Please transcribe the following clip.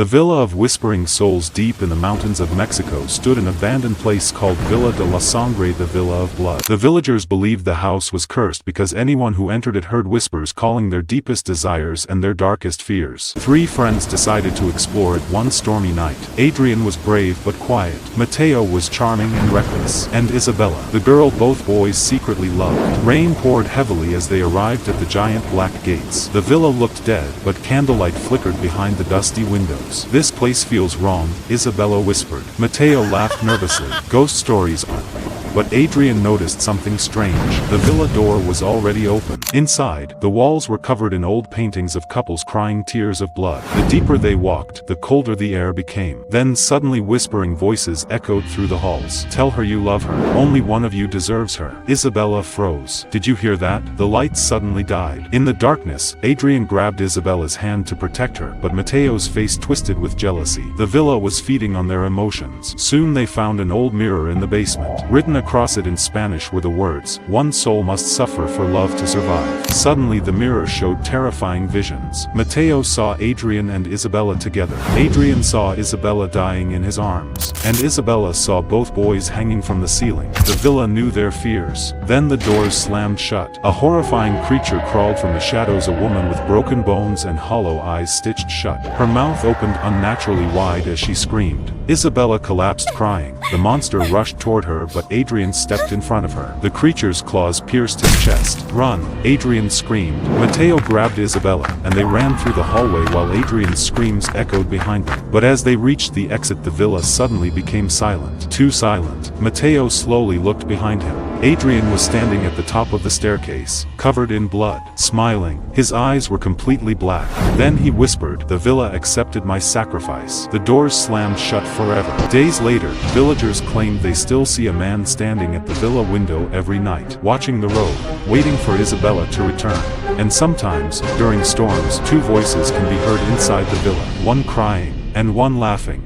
The Villa of Whispering Souls deep in the mountains of Mexico stood an abandoned place called Villa de la Sangre, the Villa of Blood. The villagers believed the house was cursed because anyone who entered it heard whispers calling their deepest desires and their darkest fears. Three friends decided to explore it one stormy night. Adrian was brave but quiet. Mateo was charming and reckless. And Isabella, the girl both boys secretly loved. Rain poured heavily as they arrived at the giant black gates. The villa looked dead, but candlelight flickered behind the dusty windows. "This place feels wrong," Isabella whispered. Mateo laughed nervously. "Ghost stories aren't." But Adrian noticed something strange. The villa door was already open. Inside, the walls were covered in old paintings of couples crying tears of blood. The deeper they walked, the colder the air became. Then suddenly whispering voices echoed through the halls. "Tell her you love her. Only one of you deserves her." Isabella froze. "Did you hear that?" The lights suddenly died. In the darkness, Adrian grabbed Isabella's hand to protect her, but Mateo's face twisted with jealousy. The villa was feeding on their emotions. Soon they found an old mirror in the basement. Written across it in Spanish were the words, "One soul must suffer for love to survive." Suddenly the mirror showed terrifying visions. Mateo saw Adrian and Isabella together. Adrian saw Isabella dying in his arms. And Isabella saw both boys hanging from the ceiling. The villa knew their fears. Then the doors slammed shut. A horrifying creature crawled from the shadows, a woman with broken bones and hollow eyes stitched shut. Her mouth opened unnaturally wide as she screamed. Isabella collapsed crying. The monster rushed toward her, but Adrian stepped in front of her. The creature's claws pierced his chest. "Run!" Adrian screamed. Mateo grabbed Isabella, and they ran through the hallway while Adrian's screams echoed behind them. But as they reached the exit, the villa suddenly became silent. Too silent. Mateo slowly looked behind him. Adrian was standing at the top of the staircase, covered in blood, smiling. His eyes were completely black. Then he whispered, "The villa accepted my sacrifice." The doors slammed shut forever. Days later, villagers claimed they still see a man standing at the villa window every night, watching the road, waiting for Isabella to return. And sometimes, during storms, two voices can be heard inside the villa, one crying, and one laughing.